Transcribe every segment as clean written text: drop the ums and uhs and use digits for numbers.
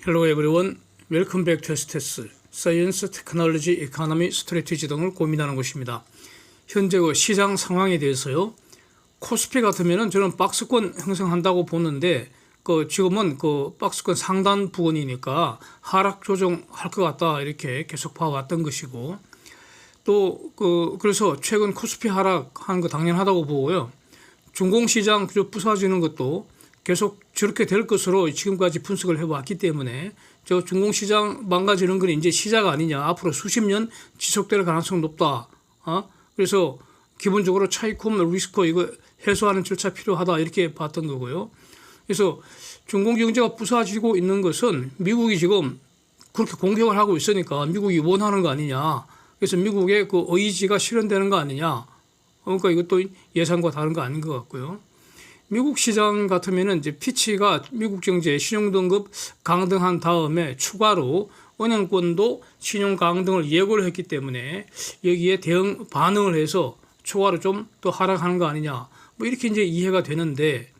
Hello everyone. Welcome back to STS. 사이언스, 테크놀로지, 이코노미, 스트래티지 등을 고민하는 곳입니다. 현재 시장 상황에 대해서요. 코스피 같으면은 저는 박스권 형성한다고 보는데 지금은 박스권 상단 부근이니까 하락 조정할 것 같다 이렇게 계속 봐왔던 것이고 또 그래서 최근 코스피 하락하는 거 당연하다고 보고요. 중공시장 부서지는 것도 계속 저렇게 될 것으로 지금까지 분석을 해왔기 때문에 저 중공시장 망가지는 건 이제 시작 아니냐. 앞으로 수십 년 지속될 가능성이 높다. 그래서 기본적으로 차익홈 리스크 이거 해소하는 절차 필요하다 이렇게 봤던 거고요. 그래서 중공경제가 부서지고 있는 것은 미국이 지금 그렇게 공격을 하고 있으니까 미국이 원하는 거 아니냐. 그래서 미국의 그 의지가 실현되는 거 아니냐. 그러니까 이것도 예상과 다른 거 아닌 것 같고요. 미국 시장 같으면은 이제 피치가 미국 경제 신용등급 강등한 다음에 추가로 은행권도 신용 강등을 예고를 했기 때문에 여기에 대응 반응을 해서 추가로 좀 더 하락하는 거 아니냐. 뭐 이렇게 이제 이해가 되는데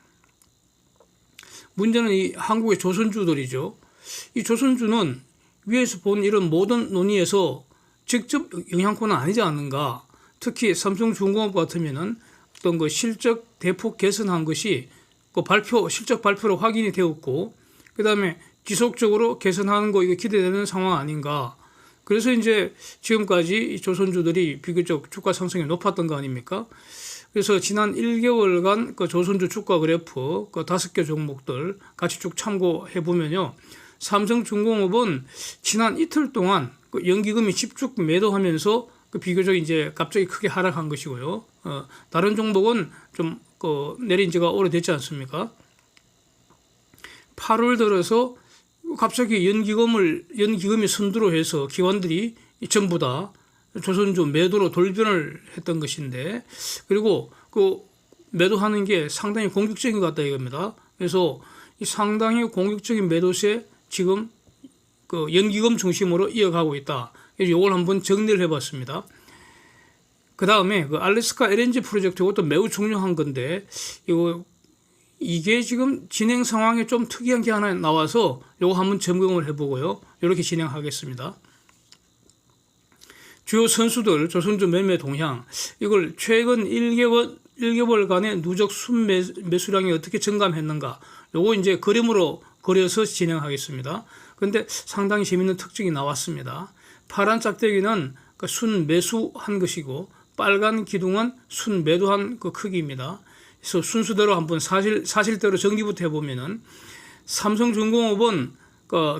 문제는 이 한국의 조선주들이죠. 이 조선주는 위에서 본 이런 모든 논의에서 직접 영향권은 아니지 않는가. 특히 삼성중공업 같으면은 어떤 실적 대폭 개선한 것이 실적 발표로 확인이 되었고, 그 다음에 지속적으로 개선하는 거 이거 기대되는 상황 아닌가. 그래서 이제 지금까지 조선주들이 비교적 주가 상승이 높았던 거 아닙니까? 그래서 지난 1개월간 조선주 주가 그래프 5개 종목들 같이 쭉 참고해 보면요. 삼성중공업은 지난 이틀 동안 연기금이 집중 매도하면서 비교적 이제 갑자기 크게 하락한 것이고요. 다른 종목은 좀 내린 지가 오래됐지 않습니까? 8월 들어서 갑자기 연기금이 선두로 해서 기관들이 전부 다 조선주 매도로 돌변을 했던 것인데, 그리고 매도하는 게 상당히 공격적인 것 같다 이겁니다. 그래서 이 상당히 공격적인 매도세 지금 연기금 중심으로 이어가고 있다. 이걸 한번 정리를 해봤습니다. 그 다음에 알래스카 LNG 프로젝트 이것도 매우 중요한 건데 이게 지금 진행 상황에 좀 특이한 게 하나 나와서 이거 한번 점검을 해보고요. 이렇게 진행하겠습니다. 주요 선수들 조선주 매매 동향 이걸 최근 1개월간의 누적 순매수량이 어떻게 증감했는가 요거 이제 그림으로 그려서 진행하겠습니다. 그런데 상당히 재밌는 특징이 나왔습니다. 파란 짝대기는 순매수한 것이고 빨간 기둥은 순매도한 크기입니다. 그래서 순수대로 한번 사실대로 정리부터 해보면은 삼성중공업은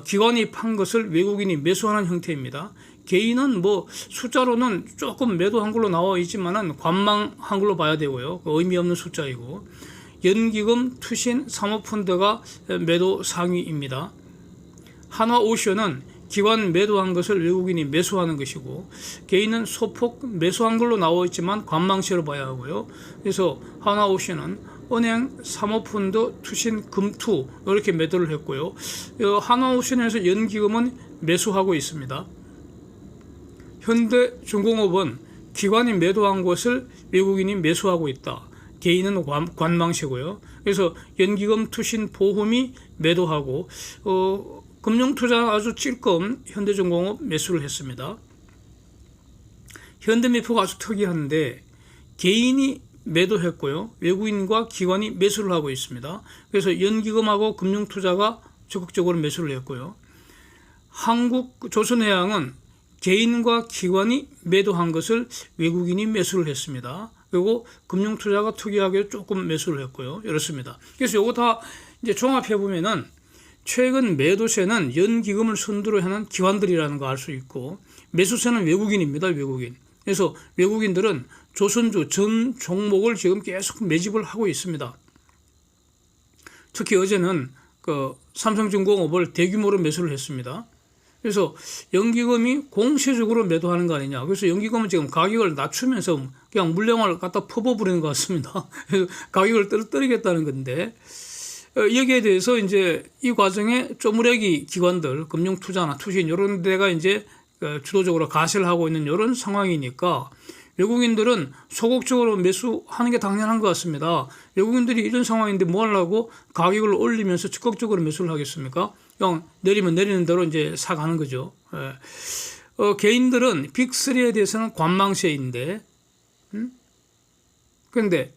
기관이 판 것을 외국인이 매수하는 형태입니다. 개인은 숫자로는 조금 매도한 걸로 나와 있지만은 관망한 걸로 봐야 되고요. 의미 없는 숫자이고 연기금, 투신, 사모펀드가 매도 상위입니다. 한화오션은 기관 매도한 것을 외국인이 매수하는 것이고 개인은 소폭 매수한 걸로 나와 있지만 관망세로 봐야 하고요. 그래서 하나오션은 은행, 사모펀드, 투신, 금투 이렇게 매도를 했고요. 하나오션에서 연기금은 매수하고 있습니다. 현대중공업은 기관이 매도한 것을 외국인이 매수하고 있다. 개인은 관망세고요. 그래서 연기금, 투신, 보험이 매도하고 금융투자는 아주 찔끔 현대중공업 매수를 했습니다. 현대미포가 아주 특이한데 개인이 매도했고요. 외국인과 기관이 매수를 하고 있습니다. 그래서 연기금하고 금융투자가 적극적으로 매수를 했고요. 한국조선해양은 개인과 기관이 매도한 것을 외국인이 매수를 했습니다. 그리고 금융투자가 특이하게 조금 매수를 했고요. 이렇습니다. 그래서 이거 다 이제 종합해 보면은 최근 매도세는 연기금을 선두로 하는 기관들이라는 거 알 수 있고 매수세는 외국인입니다. 외국인. 그래서 외국인들은 조선주 전 종목을 지금 계속 매집을 하고 있습니다. 특히 어제는 삼성중공업을 대규모로 매수를 했습니다. 그래서 연기금이 공세적으로 매도하는 거 아니냐. 그래서 연기금은 지금 가격을 낮추면서 그냥 물량을 갖다 퍼부어버리는 것 같습니다. 그래서 가격을 떨어뜨리겠다는 건데 여기에 대해서 이제 이 과정에 쪼무레기 기관들, 금융투자나 투신 이런 데가 이제 주도적으로 가세를 하고 있는 이런 상황이니까 외국인들은 소극적으로 매수하는 게 당연한 것 같습니다. 외국인들이 이런 상황인데 뭐 하려고 가격을 올리면서 적극적으로 매수를 하겠습니까? 그냥 내리면 내리는 대로 이제 사가는 거죠. 개인들은 빅3에 대해서는 관망세인데, 그런데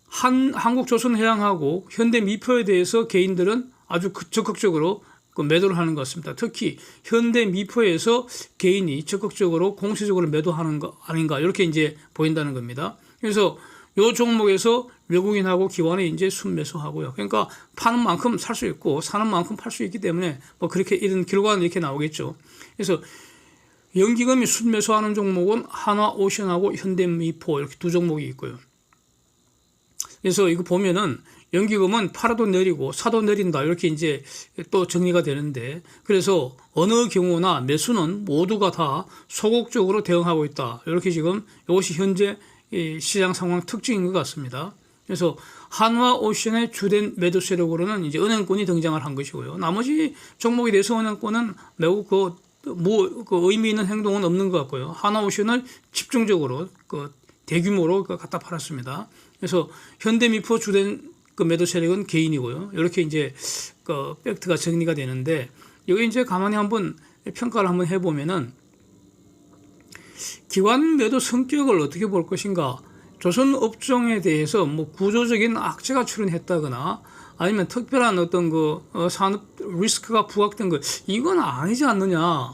한국조선해양하고 현대미포에 대해서 개인들은 아주 적극적으로 매도를 하는 것 같습니다. 특히 현대미포에서 개인이 적극적으로 공시적으로 매도하는 거 아닌가 이렇게 이제 보인다는 겁니다. 그래서 이 종목에서 외국인하고 기관이 이제 순매수하고요. 그러니까 파는 만큼 살 수 있고 사는 만큼 팔 수 있기 때문에 뭐 그렇게 이런 결과는 이렇게 나오겠죠. 그래서 연기금이 순매수하는 종목은 한화오션하고 현대미포 이렇게 두 종목이 있고요. 그래서 이거 보면은 연기금은 팔아도 내리고 사도 내린다 이렇게 이제 또 정리가 되는데, 그래서 어느 경우나 매수는 모두가 다 소극적으로 대응하고 있다 이렇게 지금 이것이 현재 시장 상황 특징인 것 같습니다. 그래서 한화오션의 주된 매도 세력으로는 이제 은행권이 등장을 한 것이고요. 나머지 종목에 대해서 은행권은 매우 그 의미 있는 행동은 없는 것 같고요. 한화오션을 집중적으로 대규모로 갖다 팔았습니다. 그래서 현대미포 주된 매도 세력은 개인이고요. 이렇게 이제 팩트가 정리가 되는데, 여기 이제 가만히 한번 평가를 한번 해보면은 기관 매도 성격을 어떻게 볼 것인가. 조선 업종에 대해서 뭐 구조적인 악재가 출현했다거나 아니면 특별한 어떤 산업 리스크가 부각된 거, 이건 아니지 않느냐.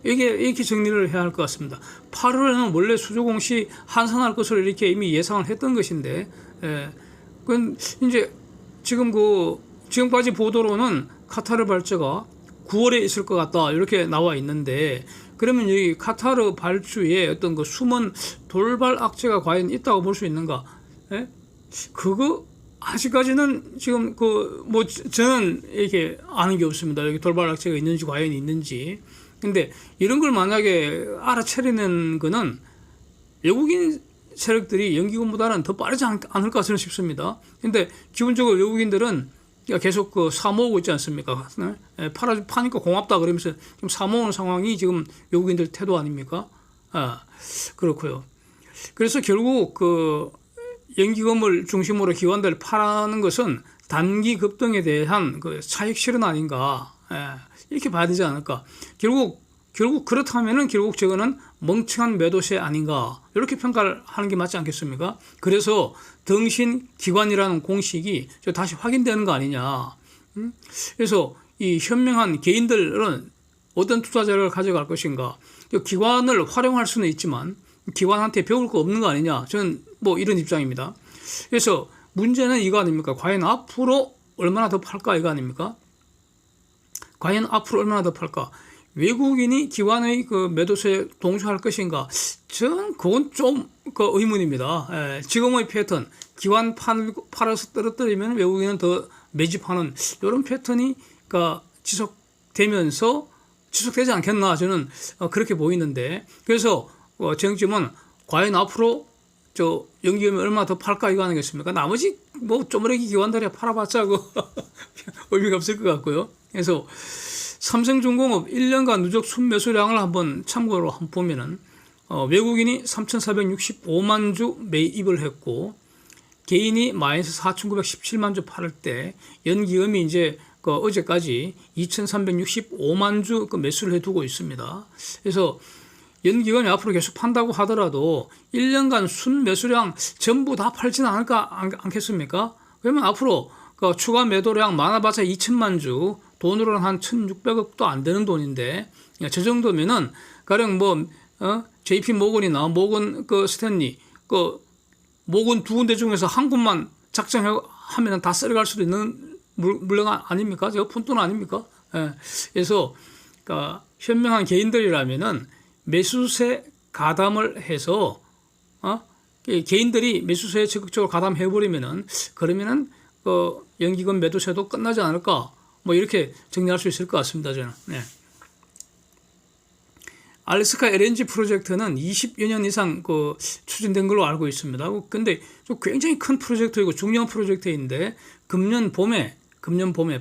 이게 이렇게 정리를 해야 할 것 같습니다. 8월에는 원래 수조공시 한산할 것으로 이렇게 이미 예상을 했던 것인데, 그건 이제 지금까지 보도로는 카타르 발주가 9월에 있을 것 같다 이렇게 나와 있는데, 그러면 여기 카타르 발주에 어떤 숨은 돌발 악재가 과연 있다고 볼 수 있는가? 그거 아직까지는 지금 뭐 저는 이렇게 아는 게 없습니다. 여기 돌발 악재가 있는지 과연 있는지. 근데 이런 걸 만약에 알아차리는 거는 외국인 세력들이 연기금보다는 더 빠르지 않을까 저는 싶습니다. 근데 기본적으로 외국인들은 계속 사모으고 있지 않습니까? 파니까 고맙다 그러면서 지금 사모으는 상황이 지금 외국인들 태도 아닙니까? 그렇고요. 그래서 결국 연기금을 중심으로 기관들 파는 것은 단기 급등에 대한 차익 실현 아닌가, 이렇게 봐야 되지 않을까. 결국 그렇다면은 결국 저거는 멍청한 매도세 아닌가 이렇게 평가를 하는 게 맞지 않겠습니까? 그래서 등신 기관이라는 공식이 다시 확인되는 거 아니냐. 그래서 이 현명한 개인들은 어떤 투자 자료를 가져갈 것인가. 기관을 활용할 수는 있지만 기관한테 배울 거 없는 거 아니냐. 저는 뭐 이런 입장입니다. 그래서 문제는 이거 아닙니까? 과연 앞으로 얼마나 더 팔까 이거 아닙니까? 과연 앞으로 얼마나 더 팔까? 외국인이 기관의 매도세에 동조할 것인가? 저는 그건 좀 의문입니다. 지금의 패턴, 기관 팔아서 떨어뜨리면 외국인은 더 매집하는 이런 패턴이 지속되지 않겠나 저는 그렇게 보이는데, 그래서 정점은 과연 앞으로 연기금이 얼마나 더 팔까 이거 아니겠습니까? 나머지 뭐 쪼무레기 기관들이 팔아봤자 의미가 없을 것 같고요. 그래서 삼성중공업 1년간 누적 순매수량을 한번 참고로 한번 보면은 외국인이 3,465만 주 매입을 했고 개인이 마이너스 4,917만 주 팔을 때 연기금이 이제 어제까지 2,365만 주 매수를 해두고 있습니다. 그래서 연기금이 앞으로 계속 판다고 하더라도 1년간 순매수량 전부 다 팔지는 않겠습니까? 그러면 앞으로 추가 매도량 많아봤자 2천만 주, 돈으로는 한 1,600억도 안 되는 돈인데, 저 정도면은 가령 JP 모건이나 모건 스탠리 모건 두 군데 중에서 한 군만 작정하면 다 쓸어갈 수도 있는 물량 아닙니까? 저 푼돈 아닙니까? 그래서 현명한 개인들이라면은 매수세 가담을 해서 개인들이 매수세에 적극적으로 가담해버리면은 그러면은 연기금 매도세도 끝나지 않을까, 뭐 이렇게 정리할 수 있을 것 같습니다. 저는. 알래스카 LNG 프로젝트는 20여 년 이상 추진된 걸로 알고 있습니다. 근데 굉장히 큰 프로젝트이고 중요한 프로젝트인데 금년 봄에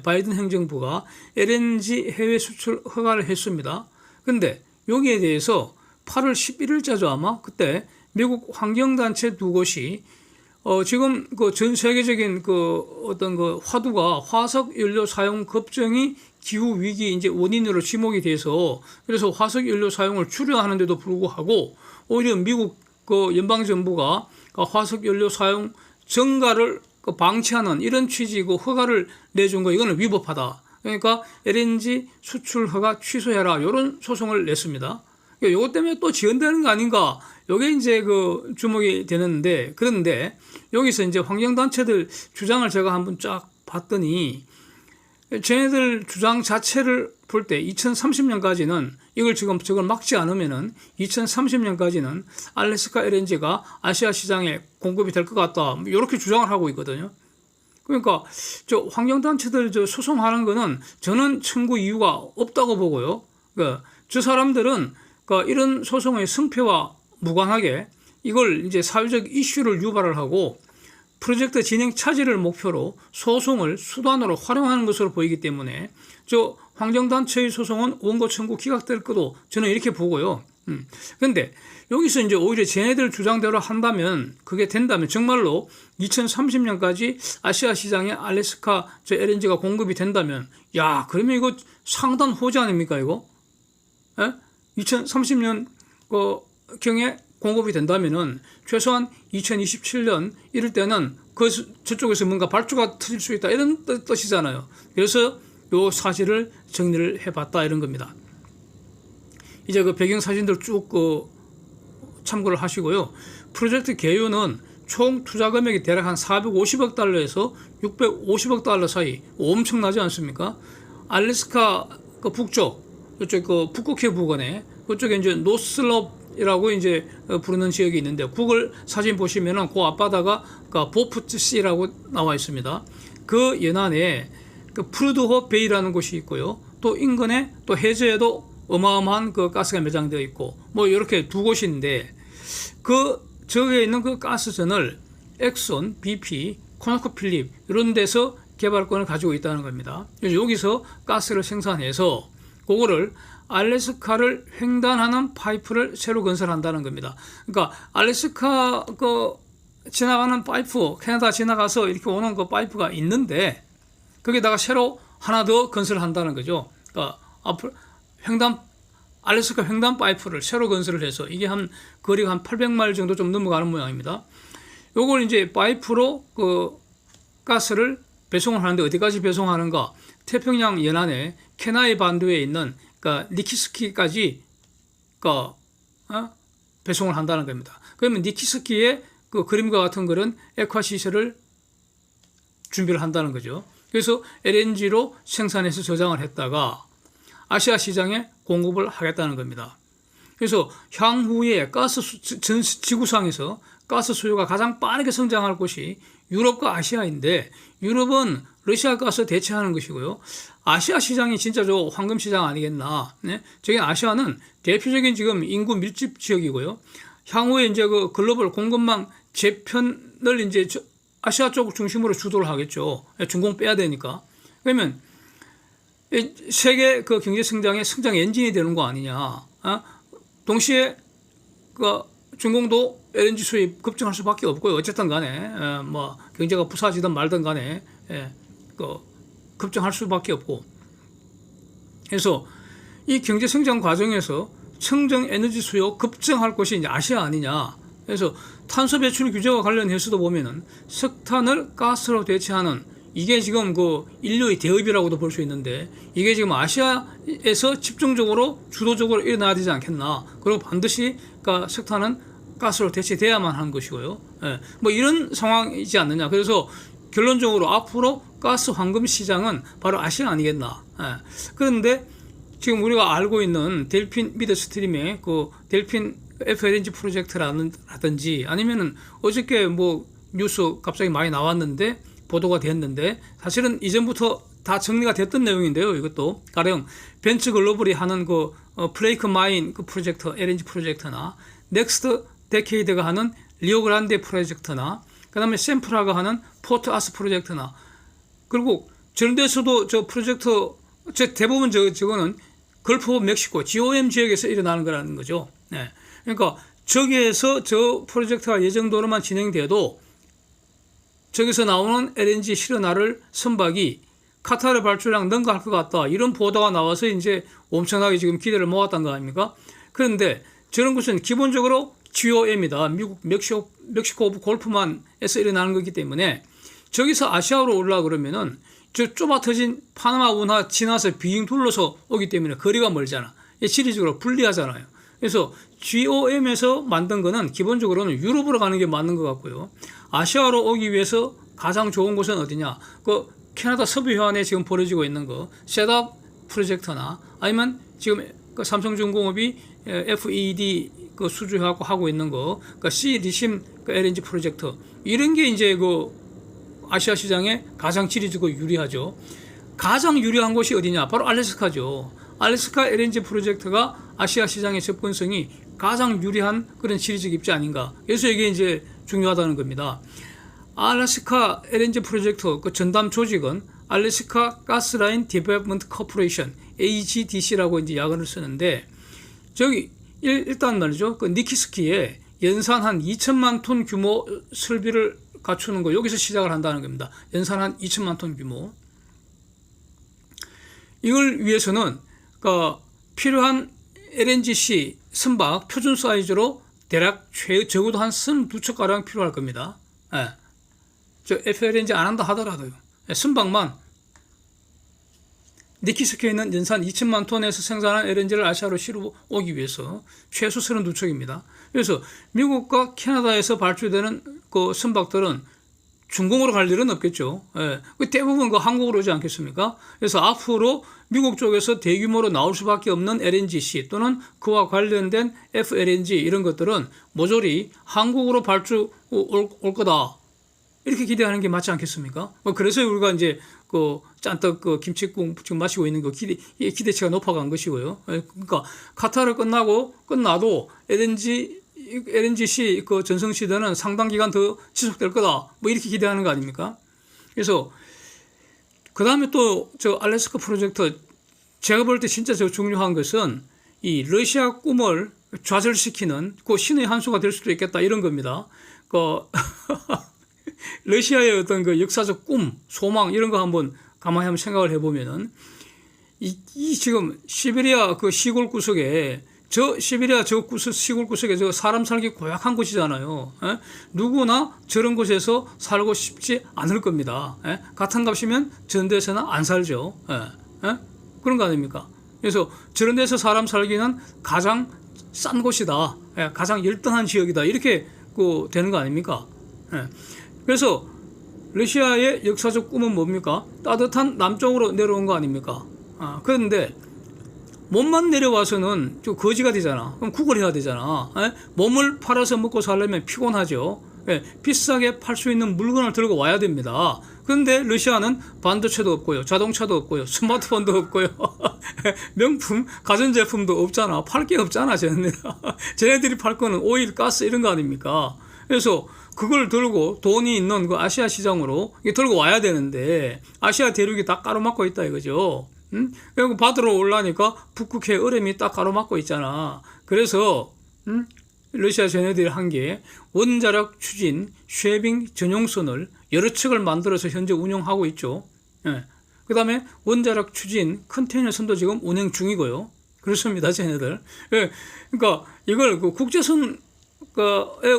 바이든 행정부가 LNG 해외 수출 허가를 했습니다. 근데 여기에 대해서 8월 11일자죠 아마. 그때 미국 환경단체 두 곳이 지금 그 전 세계적인 그 어떤 그 화두가 화석 연료 사용 급증이 기후 위기 이제 원인으로 지목이 돼서 그래서 화석 연료 사용을 줄여야 하는데도 불구하고 오히려 미국 그 연방 정부가 그 화석 연료 사용 증가를 그 방치하는 이런 취지고 허가를 내준 거 이거는 위법하다. 그러니까 LNG 수출 허가 취소해라 이런 소송을 냈습니다. 그러니까 이것 때문에 또 지연되는 거 아닌가? 이게 이제 그 주목이 되는데 그런데 여기서 이제 환경단체들 주장을 제가 한번 쫙 봤더니 쟤네들 주장 자체를 볼 때 2030년까지는 저걸 막지 않으면은 2030년까지는 알래스카 LNG가 아시아 시장에 공급이 될 것 같다. 이렇게 주장을 하고 있거든요. 그러니까 저 환경단체들 저 소송하는 거는 저는 청구 이유가 없다고 보고요. 그러니까 저 사람들은 그러니까 이런 소송의 승패와 무관하게 이걸 이제 사회적 이슈를 유발을 하고 프로젝트 진행 차질을 목표로 소송을 수단으로 활용하는 것으로 보이기 때문에 저 환경단체의 소송은 원고 청구 기각될 거도 저는 이렇게 보고요. 그런데 여기서 이제 오히려 쟤네들 주장대로 한다면 그게 된다면 정말로 2030년까지 아시아 시장에 알래스카 저 LNG가 공급이 된다면 야 그러면 이거 상단 호재 아닙니까 이거? 2030년 경에 공급이 된다면은 최소한 2027년 이럴 때는 저쪽에서 뭔가 발주가 터질 수 있다 이런 뜻이잖아요. 그래서 요 사실을 정리를 해봤다 이런 겁니다. 이제 그 배경 사진들 쭉 참고를 하시고요. 프로젝트 개요는 총 투자 금액이 대략 한 450억 달러에서 650억 달러 사이 엄청나지 않습니까? 알래스카 그 북쪽 이쪽 그 북극해 부근에 그쪽에 이제 노슬롭이라고 이제 부르는 지역이 있는데 구글 사진 보시면은 그 앞바다가 그 보프트시라고 나와 있습니다. 그 연안에 그 프루드호 베이라는 곳이 있고요. 또 인근에 또 해저에도 어마어마한 그 가스가 매장되어 있고 뭐 이렇게 두 곳인데 그 저기에 있는 그 가스전을 엑손, BP, 코노코필립 이런 데서 개발권을 가지고 있다는 겁니다. 여기서 가스를 생산해서 그거를 알래스카를 횡단하는 파이프를 새로 건설한다는 겁니다. 그러니까 알래스카 그 지나가는 파이프, 캐나다 지나가서 이렇게 오는 그 파이프가 있는데 거기다가 새로 하나 더 건설한다는 거죠. 그러니까 앞으로 알래스카 횡단 파이프를 새로 건설을 해서 이게 한 거리가 한 800마일 정도 좀 넘어가는 모양입니다. 요걸 이제 파이프로 그 가스를 배송을 하는데 어디까지 배송하는가? 태평양 연안에 케나이 반도에 있는 그러니까 니키스키까지 배송을 한다는 겁니다. 그러면 니키스키의 그 그림과 같은 그런 액화 시설을 준비를 한다는 거죠. 그래서 LNG로 생산해서 저장을 했다가 아시아 시장에 공급을 하겠다는 겁니다. 그래서 향후에 전 지구상에서 가스 수요가 가장 빠르게 성장할 곳이 유럽과 아시아인데 유럽은 러시아 가스 대체하는 것이고요. 아시아 시장이 진짜 저 황금 시장 아니겠나? 네? 저기 아시아는 대표적인 지금 인구 밀집 지역이고요. 향후에 이제 그 글로벌 공급망 재편을 이제 아시아 쪽 중심으로 주도를 하겠죠. 중공 빼야 되니까. 그러면 세계 그 경제 성장의 성장 엔진이 되는 거 아니냐? 동시에 그 중공도 LNG 수입 급증할 수밖에 없고요. 어쨌든 간에 뭐 경제가 부사지든 말든 간에 그 급증할 수밖에 없고. 그래서 이 경제 성장 과정에서 청정 에너지 수요 급증할 곳이 이제 아시아 아니냐. 그래서 탄소 배출 규제와 관련해서도 보면은 석탄을 가스로 대체하는 이게 지금 그 인류의 대업이라고도 볼 수 있는데 이게 지금 아시아에서 집중적으로 주도적으로 일어나야 되지 않겠나. 그리고 반드시 그러니까 석탄은 가스로 대체돼야만 하는 것이고요. 뭐 이런 상황이지 않느냐. 그래서 결론적으로 앞으로 가스 황금 시장은 바로 아시아 아니겠나. 그런데 지금 우리가 알고 있는 델핀 미드스트림의 그 델핀 FLNG 프로젝트라든지 아니면은 어저께 뭐 뉴스 갑자기 많이 나왔는데 보도가 됐는데 사실은 이전부터 다 정리가 됐던 내용인데요. 이것도 가령 벤츠 글로벌이 하는 그 플레이크 마인 그 프로젝트 LNG 프로젝트나 넥스트 데케이드가 하는 리오그란데 프로젝트나 그다음에 샘프라가 하는 포트 아스 프로젝트나 그리고 저런 데서도 저 프로젝트 대부분 저거는 걸프 오브 멕시코 GOM 지역에서 일어나는 거라는 거죠. 네. 그러니까 저기에서 저 프로젝트가 예정도로만 진행돼도 저기서 나오는 LNG 실어나를 선박이 카타르 발주량 능가할 것 같다. 이런 보도가 나와서 이제 엄청나게 지금 기대를 모았던 거 아닙니까? 그런데 저런 것은 기본적으로 GOM이다. 미국 멕시코 오브 골프만에서 일어나는 거기 때문에 저기서 아시아로 올라 그러면은 저 좁아터진 파나마 운하 지나서 빙 둘러서 오기 때문에 거리가 멀잖아. 지리적으로 불리하잖아요. 그래서 GOM에서 만든 거는 기본적으로는 유럽으로 가는 게 맞는 것 같고요. 아시아로 오기 위해서 가장 좋은 곳은 어디냐? 그 캐나다 서부 해안에 지금 벌어지고 있는 거 셋업 프로젝트나 아니면 지금 그 삼성중공업이 FED 그 수주하고 하고 있는 거, 그 C 리심 그 LNG 프로젝트 이런 게 이제 그 아시아 시장에 가장 지리적으로 유리하죠. 가장 유리한 곳이 어디냐? 바로 알래스카죠. 알래스카 LNG 프로젝트가 아시아 시장의 접근성이 가장 유리한 그런 지리적 입지 아닌가. 그래서 이게 이제 중요하다는 겁니다. 알래스카 LNG 프로젝트 그 전담 조직은 알래스카 가스라인 디벨롭먼트 코퍼레이션 AGDC라고 이제 약어를 쓰는데 저기 일단 말이죠. 그 니키스키에 연산 한 2천만 톤 규모 설비를 갖추는 거 여기서 시작을 한다는 겁니다. 연산 한 2천만 톤 규모. 이걸 위해서는 그 필요한 LNGC 선박 표준 사이즈로 대략 적어도 한 32척가량 필요할 겁니다. 예. 저 FLNG 안 한다 하더라도요. 예, 선박만 니키스키에 있는 연산 2천만 톤에서 생산한 LNG를 아시아로 실어 오기 위해서 최소 32척입니다. 그래서 미국과 캐나다에서 발주되는 그 선박들은 중공으로 갈 일은 없겠죠. 예. 대부분 그 한국으로 오지 않겠습니까? 그래서 앞으로 미국 쪽에서 대규모로 나올 수밖에 없는 LNGC 또는 그와 관련된 FLNG 이런 것들은 모조리 한국으로 발주 올 거다. 이렇게 기대하는 게 맞지 않겠습니까? 그래서 우리가 이제 그 짠떡 그 김치국 지금 마시고 있는 거 기대치가 높아간 것이고요. 그러니까 카타르 끝나도 LNGC 그 전성 시대는 상당 기간 더 지속될 거다. 뭐 이렇게 기대하는 거 아닙니까? 그래서 그 다음에 또 저 알래스카 프로젝트 제가 볼 때 진짜 저 중요한 것은 이 러시아 꿈을 좌절시키는 그 신의 한 수가 될 수도 있겠다 이런 겁니다. 그 러시아의 어떤 그 역사적 꿈, 소망 이런 거 한번 가만히 한번 생각을 해보면은 이 지금 시베리아 그 시골 구석에 시베리아 시골 구석에 저 사람 살기 고약한 곳이잖아요. 에? 누구나 저런 곳에서 살고 싶지 않을 겁니다. 에? 같은 값이면 저런 데서는 안 살죠. 그런 거 아닙니까? 그래서 저런 데서 사람 살기는 가장 싼 곳이다. 가장 열등한 지역이다. 이렇게 그 되는 거 아닙니까? 그래서 러시아의 역사적 꿈은 뭡니까? 따뜻한 남쪽으로 내려온 거 아닙니까? 그런데 몸만 내려와서는 좀 거지가 되잖아. 그럼 국을 해야 되잖아. 몸을 팔아서 먹고 살려면 피곤하죠. 비싸게 팔 수 있는 물건을 들고 와야 됩니다. 그런데 러시아는 반도체도 없고요. 자동차도 없고요. 스마트폰도 없고요. 명품, 가전제품도 없잖아. 팔 게 없잖아. 쟤네들이 팔 거는 오일, 가스 이런 거 아닙니까? 그래서 그걸 들고 돈이 있는 그 아시아 시장으로 들고 와야 되는데 아시아 대륙이 다 가로막고 있다 이거죠. 그리고 받으러 올라니까 북극해 얼음이 딱 가로막고 있잖아. 그래서 러시아 쟤네들이 한 게 원자력 추진 쉐빙 전용선을 여러 척을 만들어서 현재 운영하고 있죠. 그 다음에 원자력 추진 컨테이너선도 지금 운행 중이고요. 그렇습니다, 쟤네들. 그러니까 이걸 그 국제선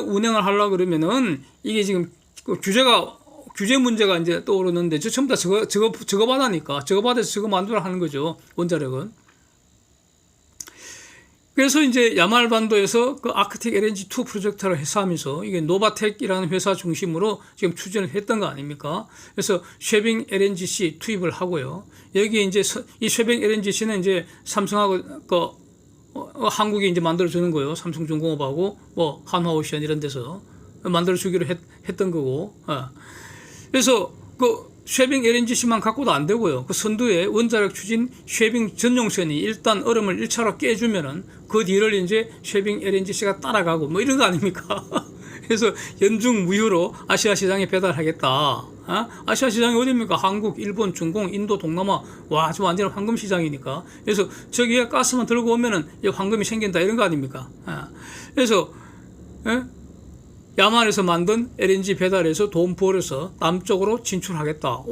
운행을 하려고 그러면은 이게 지금 규제 문제가 이제 떠오르는데 전부 다 저거 받으니까 저거 받아서 저거 만들어 하는 거죠. 원자력은. 그래서 이제 야말반도에서 그 아크틱 LNG2 프로젝트를 해서 하면서 이게 노바텍이라는 회사 중심으로 지금 추진을 했던 거 아닙니까? 그래서 쉐빙 LNGC 투입을 하고요. 여기 이제 이 쉐빙 LNGC는 이제 삼성하고 한국이 이제 만들어주는 거예요. 삼성중공업하고 뭐 한화오션 이런 데서 만들어주기로 했던 거고. 그래서 그 쉐빙 LNGC만 갖고도 안 되고요. 그 선두에 원자력 추진 쉐빙 전용선이 일단 얼음을 1차로 깨주면은 그 뒤를 이제 쉐빙 LNGC가 따라가고 뭐 이런 거 아닙니까? 그래서 연중 무휴로 아시아 시장에 배달하겠다. 아시아 시장이 어디입니까? 한국, 일본, 중공, 인도, 동남아. 와, 저 완전 황금 시장이니까. 그래서 저기에 가스만 들고 오면은 황금이 생긴다 이런 거 아닙니까? 그래서 야만에서 만든 LNG 배달에서 돈 벌어서 남쪽으로 진출하겠다.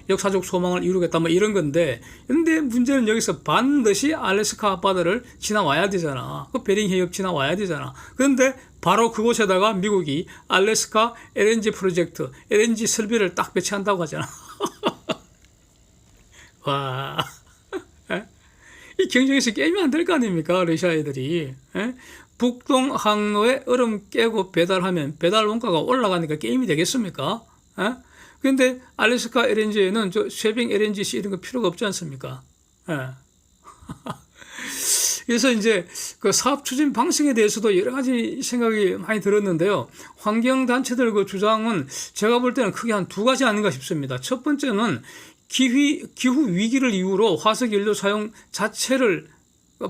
역사적 소망을 이루겠다. 뭐 이런 건데, 근데 문제는 여기서 반드시 알래스카 앞바다를 지나와야 되잖아. 그 베링 해협 지나와야 되잖아. 그런데 바로 그곳에다가 미국이 알래스카 LNG 프로젝트, LNG 설비를 딱 배치한다고 하잖아. 와. 이 경쟁에서 깨면 안 될 거 아닙니까? 러시아 애들이. 북동 항로에 얼음 깨고 배달하면 배달 원가가 올라가니까 게임이 되겠습니까? 그런데 알래스카 LNG에는 저 쉐빙 LNGC 이런 거 필요가 없지 않습니까? 그래서 이제 그 사업 추진 방식에 대해서도 여러 가지 생각이 많이 들었는데요. 환경단체들 그 주장은 제가 볼 때는 크게 한 두 가지 아닌가 싶습니다. 첫 번째는 기후 위기를 이유로 화석 연료 사용 자체를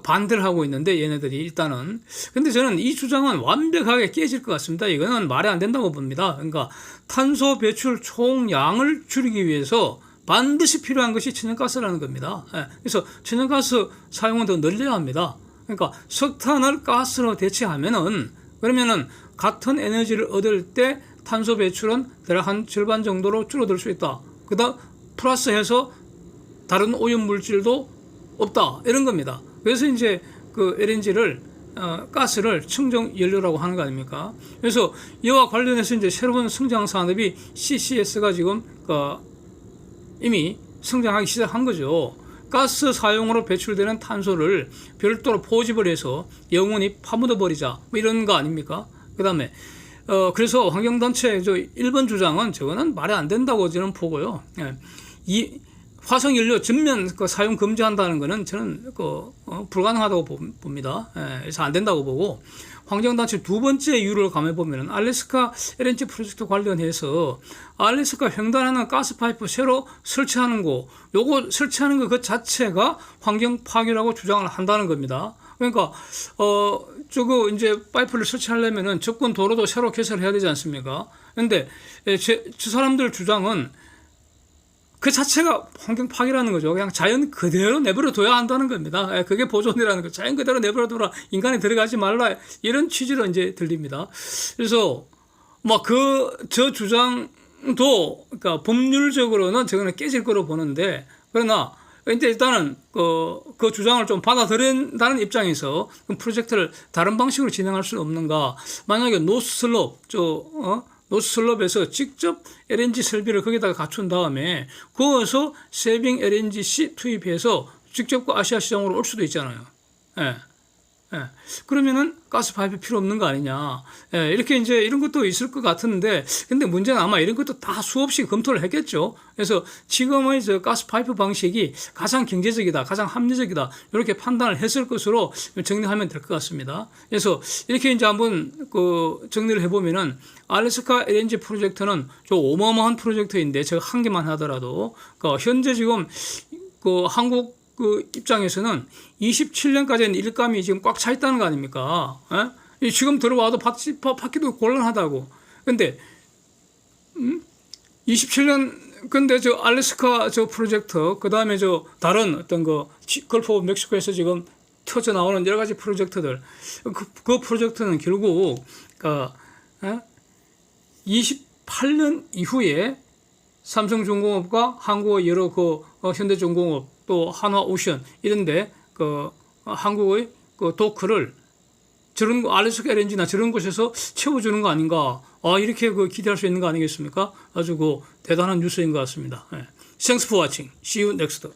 반대를 하고 있는데 얘네들이 일단은. 근데 저는 이 주장은 완벽하게 깨질 것 같습니다. 이거는 말이 안 된다고 봅니다. 그러니까 탄소 배출 총량을 줄이기 위해서 반드시 필요한 것이 천연가스라는 겁니다. 그래서 천연가스 사용은 더 늘려야 합니다. 그러니까 석탄을 가스로 대체하면은 그러면은 같은 에너지를 얻을 때 탄소 배출은 대략 한 절반 정도로 줄어들 수 있다. 그다음 플러스해서 다른 오염 물질도 없다. 이런 겁니다. 그래서 이제 그 LNG를 가스를 청정 연료라고 하는 거 아닙니까? 그래서 이와 관련해서 이제 새로운 성장 산업이 CCS가 지금 이미 성장하기 시작한 거죠. 가스 사용으로 배출되는 탄소를 별도로 포집을 해서 영원히 파묻어 버리자. 뭐 이런 거 아닙니까? 그다음에 그래서 환경단체 저 1번 주장은 저거는 말이 안 된다고 저는 보고요. 이 화석연료 전면 사용 금지한다는 것은 저는 불가능하다고 봅니다. 그래서 안 된다고 보고, 환경단체 두 번째 이유를 가만보면 알래스카 LNG 프로젝트 관련해서 알래스카 횡단하는 가스파이프 새로 설치하는 거, 요거 설치하는 거 그 자체가 환경 파괴라고 주장을 한다는 겁니다. 그러니까 저거 이제 파이프를 설치하려면은 접근 도로도 새로 개설해야 되지 않습니까? 그런데 저 사람들 주장은 그 자체가 환경 파괴라는 거죠. 그냥 자연 그대로 내버려 둬야 한다는 겁니다. 그게 보존이라는 거. 자연 그대로 내버려 둬라. 인간이 들어가지 말라. 이런 취지로 이제 들립니다. 그래서 저 주장도 그러니까 법률적으로는 저거는 깨질 거로 보는데, 그러나 근데 일단은 그 주장을 좀 받아들인다는 입장에서 프로젝트를 다른 방식으로 진행할 수 없는가? 만약에 노스슬롭에서 직접 LNG 설비를 거기다가 갖춘 다음에 거기서 쉐빙 LNGC 투입해서 직접 그 아시아 시장으로 올 수도 있잖아요. 그러면은 가스 파이프 필요 없는 거 아니냐. 이렇게 이제 이런 것도 있을 것 같은데, 근데 문제는 아마 이런 것도 다 수없이 검토를 했겠죠. 그래서 지금의 저 가스 파이프 방식이 가장 경제적이다, 가장 합리적이다, 이렇게 판단을 했을 것으로 정리하면 될 것 같습니다. 그래서 이렇게 이제 한번 정리를 해보면은 알래스카 LNG 프로젝트는 좀 어마어마한 프로젝트인데, 제가 한 개만 하더라도 현재 지금 한국 입장에서는 27년까지는 일감이 지금 꽉 차 있다는 거 아닙니까? 지금 들어와도 받기도 곤란하다고. 근데 27년 근데 저 알래스카 저 프로젝트, 그다음에 저 다른 어떤 걸프 오브 멕시코에서 지금 터져 나오는 여러 가지 프로젝트들, 그 프로젝트는 결국 28년 이후에 삼성중공업과 한국의 여러 현대중공업 또 한화오션 이런데 한국의 도크를 저런 알래스카 LNG나 저런 곳에서 채워주는 거 아닌가? 이렇게 기대할 수 있는 거 아니겠습니까? 아주 대단한 뉴스인 것 같습니다. Thanks for watching. See you next.